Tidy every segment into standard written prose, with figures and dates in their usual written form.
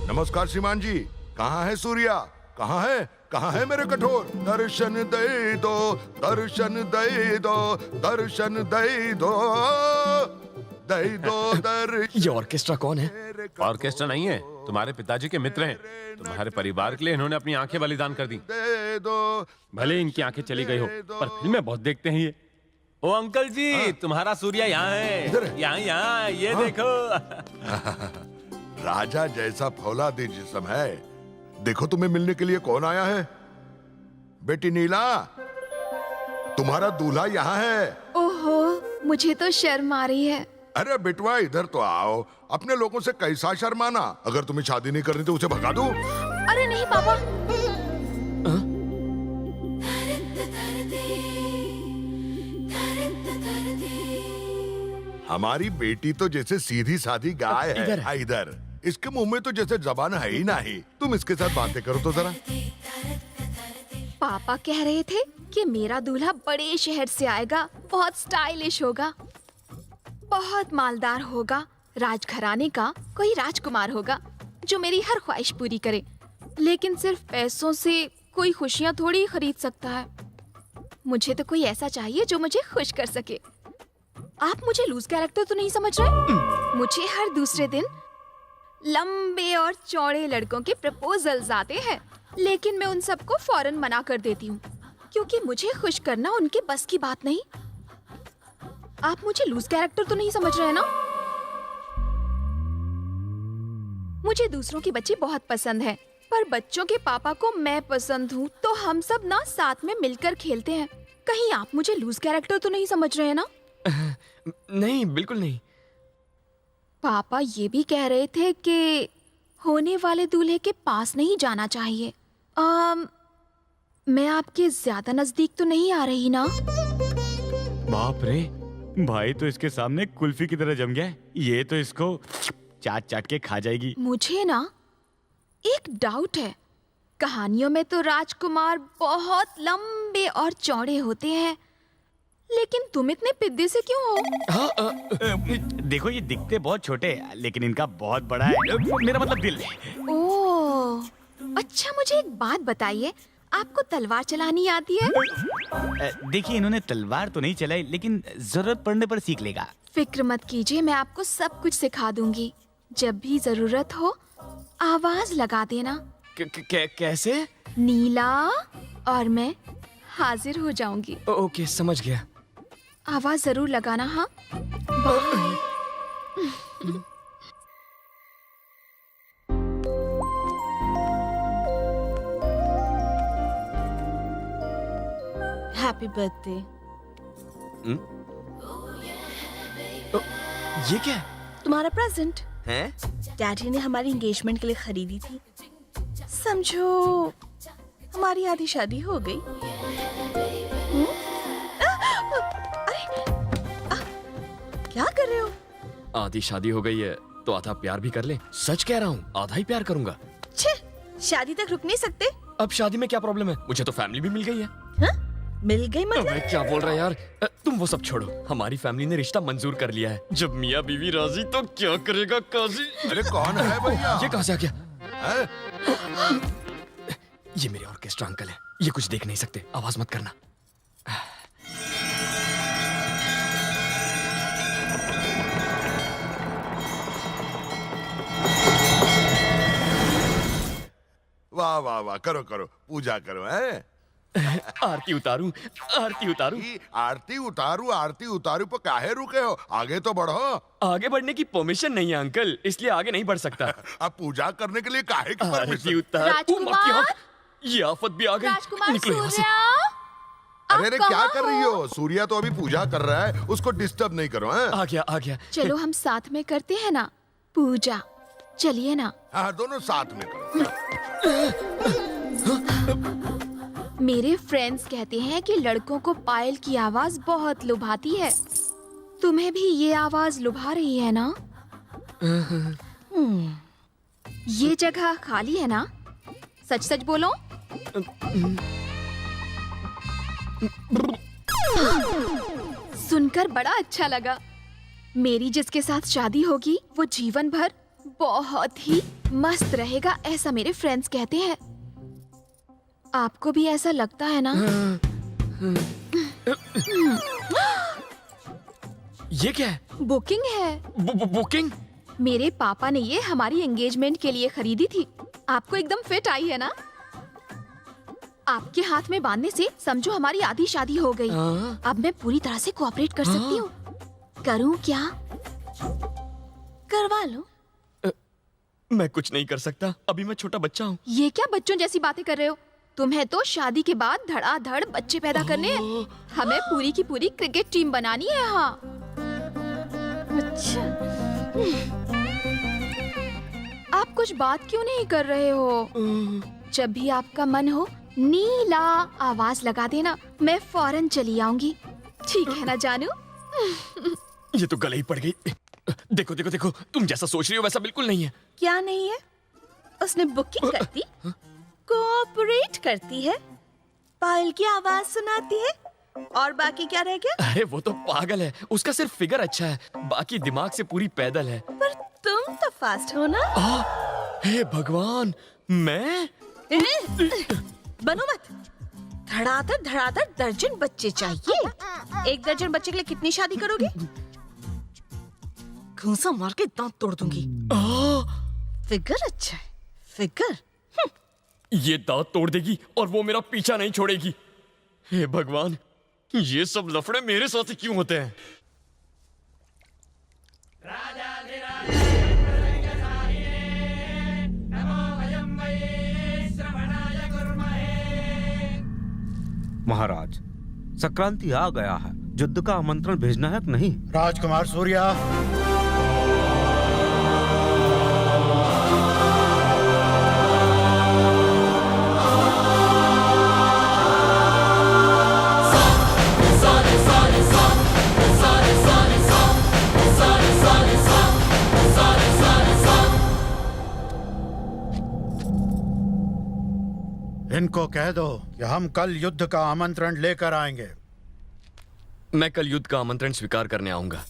नमस्कार श्रीमान जी, कहाँ है सूर्या? कहाँ है? कहाँ है मेरे कठोर? दर्शन दे दो, दर्शन दे दो, दर्शन दे दो, दे दो दर्शन। ये ऑर्केस्ट्रा कौन है? ऑर्केस्ट्रा नहीं है, तुम्हारे पिताजी के मित्र हैं। तुम्हारे परिवार के लिए इन्होंने अपनी आंखें बलिदान कर दी। दे दो। भले इनकी आंखें चली गई हो, पर फिल्में बहुत देखते हैं ये। ओ अंकल जी, तुम्हारा सूर्या यहाँ है। यहाँ ये देखो। राजा जैसा फौलादी जिस्म है। देखो तुम्हें मिलने के लिए कौन आया है। बेटी नीला, तुम्हारा दूल्हा यहाँ है। ओहो, मुझे तो शर्म आ रही है। अरे बेटवा इधर तो आओ। अपने लोगों से कैसा शर्माना। अगर तुम्हें शादी नहीं करनी तो उसे भगा दो। अरे नहीं पापा। हमारी बेटी तो जैसे सीधी सादी गाय है। इधर इसके मुंह में तो जैसे जबान है ही नहीं। तुम इसके साथ बातें करो तो जरा। पापा कह रहे थे कि मेरा दूल्हा बड़े शहर से आएगा, बहुत स्टाइलिश होगा, बहुत मालदार होगा, राजघराने का कोई राजकुमार होगा जो मेरी हर ख्वाहिश पूरी करे। लेकिन सिर्फ पैसों से कोई खुशियाँ थोड़ी खरीद सकता है। मुझे तो कोई ऐसा चाहिए जो मुझे खुश कर सके। आप मुझे लूज कैरेक्टर तो नहीं समझ रहे? मुझे हर दूसरे दिन लंबे और चौड़े लड़कों के प्रपोजल्स आते हैं, लेकिन मैं उन सबको फौरन मना कर देती हूँ क्योंकि मुझे खुश करना उनके बस की बात नहीं। आप मुझे लूज कैरेक्टर तो नहीं समझ रहे हैं ना? मुझे दूसरों के बच्चे बहुत पसंद हैं, पर बच्चों के पापा को मैं पसंद हूँ, तो हम सब ना साथ में मिलकर खेलते हैं। कहीं आप मुझे लूज कैरेक्टर तो नहीं समझ रहे हैं ना? नहीं, बिल्कुल नहीं। पापा ये भी कह रहे थे कि होने वाले दूल्हे के पास नहीं जाना चाहिए। मैं आपके ज्यादा नजदीक तो नहीं आ रही ना? बाप रे, भाई तो इसके सामने कुल्फी की तरह जम गया है। ये तो इसको चाट चाट के खा जाएगी। मुझे ना एक डाउट है। कहानियों में तो राजकुमार बहुत लंबे और चौड़े होते हैं, लेकिन तुम इतने पिद्दे से क्यों हो? देखो ये दिखते बहुत छोटे हैं, लेकिन इनका बहुत बड़ा है। मेरा मतलब दिल। ओह, अच्छा मुझे एक बात बताइए, आपको तलवार चलानी आती है? देखिए इन्होंने तलवार तो नहीं चलाई, लेकिन जरूरत पड़ने पर सीख लेगा। फिक्र मत कीजिए, मैं आपको सब कुछ सिखा दूंगी। जब भी जरूरत हो आवाज लगा देना। कैसे? नीला और मैं हाजिर हो जाऊंगी। ओके, समझ गया। आवाज जरूर लगाना। हाँ, बाय। Happy birthday. ये क्या है? तुम्हारा प्रेजेंट हैं? डैडी ने हमारी एंगेजमेंट के लिए खरीदी थी। समझो हमारी आधी शादी हो गई। क्या कर रहे हो? आधी शादी हो गई है तो आधा प्यार भी कर ले। सच कह रहा हूँ, आधा ही प्यार करूंगा। छे, शादी तक रुक नहीं सकते? अब शादी में क्या प्रॉब्लम है? मुझे तो फैमिली भी मिल गई है। हाँ? मिल गई मतलब? मैं क्या बोल रहा है यार। तुम वो सब छोड़ो, हमारी फैमिली ने रिश्ता मंजूर कर लिया है। जब मियाँ बीवी राजी तो क्या करेगा काजी। अरे कौन है भैया? ये कहाँ से आ गया? है? ये मेरे ऑर्केस्ट्रा अंकल है। ये कुछ देख नहीं सकते, आवाज मत करना। वाह वाह वाह, करो करो, पूजा करो। है आरती उतारूं, आरती उतारूं। आरती उतारू, आरती उतारू पर काहे रुके हो? आगे तो बढ़ो। आगे बढ़ने की परमिशन नहीं है अंकल, इसलिए आगे नहीं बढ़ सकता। अब पूजा करने के लिए काहे की आरती परमिशन? उतार। राजकुमार! ये आफत भी आ गई। राजकुमार निकलो यहाँ से। सूर्या, अरे आप क्या कहाँ कर रही हो? हो? सूर्या तो अभी पूजा कर रहा है, उसको डिस्टर्ब नहीं करो। हैं? आ गया, आ गया। चलो हम साथ में करते हैं ना पूजा। चलिए ना। हाँ, दोनों साथ में करो। मेरे फ्रेंड्स कहते हैं कि लड़कों को पायल की आवाज बहुत लुभाती है। तुम्हें भी ये आवाज लुभा रही है ना? ये जगह खाली है ना? सच सच बोलो। सुनकर बड़ा अच्छा लगा। मेरी जिसके साथ शादी होगी वो जीवन भर बहुत ही मस्त रहेगा, ऐसा मेरे फ्रेंड्स कहते हैं। आपको भी ऐसा लगता है ना? ये क्या है? बुकिंग है। बुकिंग? मेरे पापा ने ये हमारी एंगेजमेंट के लिए खरीदी थी। आपको एकदम फिट आई है ना? आपके हाथ में बांधने से समझो हमारी आधी शादी हो गई। अब मैं पूरी तरह से कोऑपरेट कर सकती हूँ। करूँ क्या? करवा लो। मैं कुछ नहीं कर सकता, अभी मैं छोटा बच्चा हूँ। ये क्या बच्चों जैसी बातें कर रहे हो? तुम्हें तो शादी के बाद धड़ाधड़ बच्चे पैदा करने हैं। हमें पूरी की पूरी क्रिकेट टीम बनानी है यहाँ। अच्छा, आप कुछ बात क्यों नहीं कर रहे हो? जब भी आपका मन हो नीला आवाज लगा देना, मैं फौरन चली आऊंगी। ठीक है ना जानू? ये तो गले ही पड़ गई। देखो देखो देखो, तुम जैसा सोच रही हो वैसा बिल्कुल नहीं है। क्या नहीं है? उसने बुकिंग करती, कोऑपरेट करती है, पायल की आवाज सुनाती है, और बाकी क्या रह गया? अरे वो तो पागल है, उसका सिर्फ फिगर अच्छा है, बाकी दिमाग से पूरी पैदल है। पर तुम तो फास्ट हो ना? हे भगवान, मैं? बनो मत। धड़ाधड़ दर्जन बच्चे चाहिए। एक दर्जन बच्चे के लिए कितनी शादी करोगे? घूंसा मार के दांत तोड़ दूंगी। फिगर अच्छा है, फिगर। ये दांत तोड़ देगी और वो मेरा पीछा नहीं छोड़ेगी। हे भगवान, ये सब लफड़े मेरे साथ ही क्यों होते हैं? महाराज, संक्रांति आ गया है, युद्ध का आमंत्रण भेजना है कि नहीं? राजकुमार सूर्या, इनको कह दो कि हम कल युद्ध का आमंत्रण लेकर आएंगे। मैं कल युद्ध का आमंत्रण स्वीकार करने आऊंगा।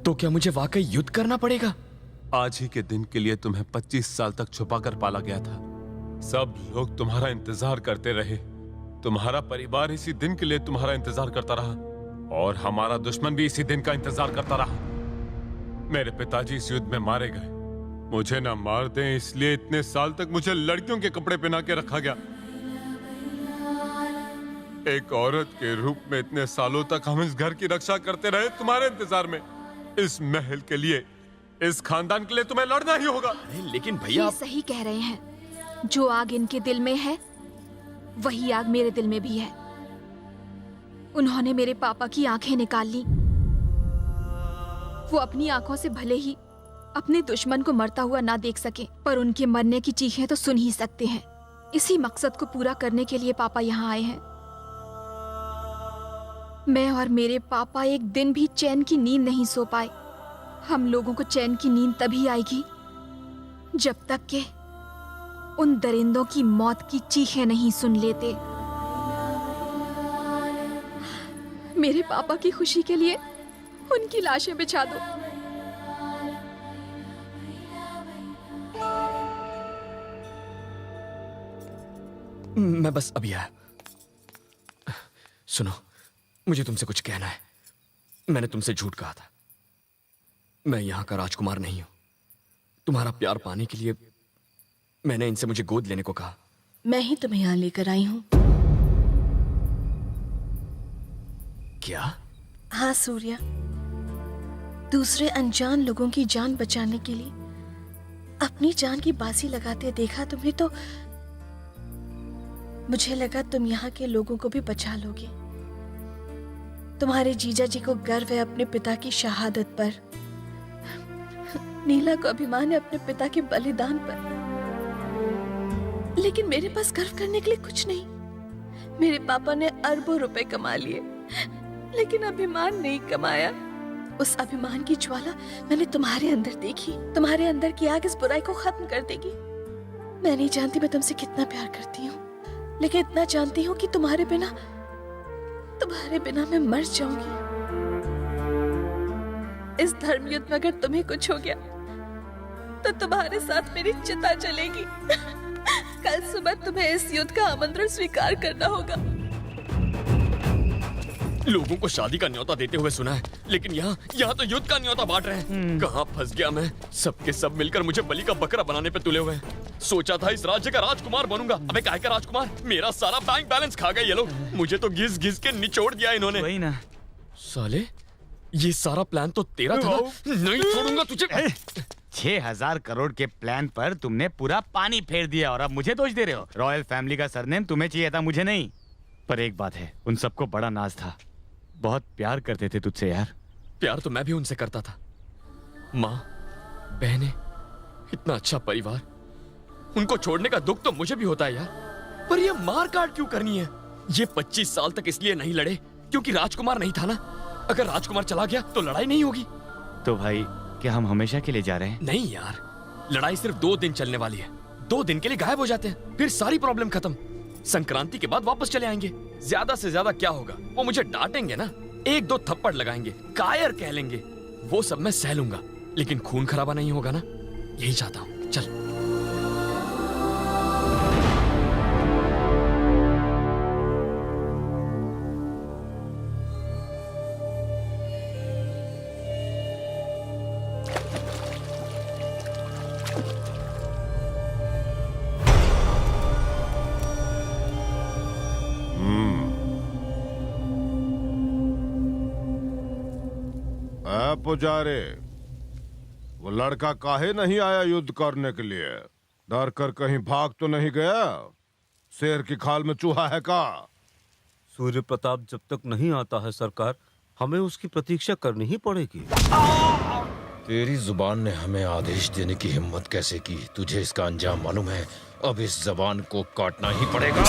तो क्या मुझे वाकई युद्ध करना पड़ेगा? आज ही के दिन के लिए तुम्हें 25 साल तक छुपाकर पाला गया था। सब लोग तुम्हारा इंतजार करते रहे। तुम्हारा परिवार इसी दिन के लिए तुम्हारा इंतजार करता रहा, और हमारा दुश्मन भी इसी दिन का इंतजार करता रहा। मेरे पिताजी इस युद्ध में मारे गए। मुझे ना मार दें इसलिए इतने साल तक मुझे लड़कियों के कपड़े पहना के रखा गया। एक औरत के रूप में इतने सालों तक हम इस घर की रक्षा करते रहे तुम्हारे इंतजार में। इस महल के लिए, इस खानदान के लिए तुम्हें लड़ना ही होगा। लेकिन भैया, ये सही कह रहे हैं। जो आग इनके दिल में है वही आग मेरे दिल में भी है। उन्होंने मेरे पापा की आंखें निकाल ली। वो अपनी आंखों से भले ही अपने दुश्मन को मरता हुआ ना देख सके, पर उनके मरने की चीखें तो सुन ही सकते हैं। इसी मकसद को पूरा करने के लिए पापा यहाँ आए हैं। मैं और मेरे पापा एक दिन भी चैन की नींद नहीं सो पाए। हम लोगों को चैन की नींद तभी आएगी जब तक के उन दरिंदों की मौत की चीखें नहीं सुन लेते। मेरे पापा की खुशी के लिए उनकी लाशें बिछा दो। मैं बस अभी आया। सुनो, मुझे तुमसे कुछ कहना है। मैंने तुमसे झूठ कहा था। मैं यहाँ का राजकुमार नहीं हूं। तुम्हारा प्यार पाने के लिए मैंने इनसे मुझे गोद लेने को कहा। मैं ही तुम्हें यहाँ लेकर आई हूँ। क्या? हाँ सूर्या, दूसरे अनजान लोगों की जान बचाने के लिए अपनी जान की बाजी लगाते देखा तुम्हें, तो मुझे लगा तुम यहाँ के लोगों को भी बचा लोगे। तुम्हारे जीजा जी को गर्व है अपने पिता की शहादत पर। नीला को अभिमान है अपने पिता के बलिदान पर। लेकिन मेरे पास गर्व करने के लिए कुछ नहीं। मेरे पापा ने अरबों रुपए कमा लिए, लेकिन अभिमान नहीं कमाया। उस अभिमान की ज्वाला मैंने तुम्हारे अंदर देखी। तुम्हारे अंदर की आग इस बुराई को खत्म कर देगी। मैं नहीं जानती मैं तुमसे कितना प्यार करती हूँ, लेकिन इतना जानती हूँ कि तुम्हारे बिना मैं मर जाऊंगी। इस धर्मयुद्ध में अगर तुम्हें कुछ हो गया तो तुम्हारे साथ मेरी चिता चलेगी। कल सुबह तुम्हें इस युद्ध का आमंत्रण स्वीकार करना होगा। लोगों को शादी का न्योता देते हुए सुना है, लेकिन यहाँ तो युद्ध का न्योता बांट रहे हैं। कहाँ फंस गया मैं? सबके सब मिलकर मुझे बलि का बकरा बनाने पे तुले हुए हैं। सोचा था इस राज्य का राजकुमार बनूंगा, अबे काहे का राजकुमार? मेरा सारा बैंक बैलेंस खा गए ये लोग। मुझे तो घिस घिस के निचोड़ दिया इन्होंने। वही ना। साले, ये सारा प्लान तो तेरा था ना? नहीं छोड़ूंगा तुझे। 6,000 करोड़ के प्लान पर तुमने पूरा पानी फेर दिया और अब मुझे दोष दे रहे हो। रॉयल फैमिली का सरनेम तुम्हें चाहिए था, मुझे नहीं। पर एक बात है, उन सबको बड़ा नाज था, बहुत प्यार करते थे तुझसे यार। प्यार तो मैं भी उनसे करता था। माँ, बहनें, इतना अच्छा परिवार, उनको छोड़ने का दुख तो मुझे भी होता है यार। पर ये मार काट क्यों करनी है? ये 25 साल तक इसलिए नहीं लड़े क्योंकि राजकुमार नहीं था ना। अगर राजकुमार चला गया तो लड़ाई नहीं होगी। तो भाई, क्या हम हमेशा के लिए जा रहे हैं? नहीं यार, लड़ाई सिर्फ 2 दिन चलने वाली है। 2 दिन के लिए गायब हो जाते हैं, फिर सारी प्रॉब्लम खत्म। संक्रांति के बाद वापस चले आएंगे। ज्यादा से ज्यादा क्या होगा? वो मुझे डांटेंगे ना, 1-2 थप्पड़ लगाएंगे, कायर कह लेंगे, वो सब मैं सह लूंगा, लेकिन खून खराबा नहीं होगा ना। यही चाहता हूँ। चल। पुजारी, वो लड़का काहे नहीं आया युद्ध करने के लिए? डर कर कहीं भाग तो नहीं गया? शेर की खाल में चूहा है का? सूर्य प्रताप जब तक नहीं आता है सरकार, हमें उसकी प्रतीक्षा करनी ही पड़ेगी। तेरी जुबान ने हमें आदेश देने की हिम्मत कैसे की? तुझे इसका अंजाम मालूम है। अब इस जबान को काटना ही पड़ेगा।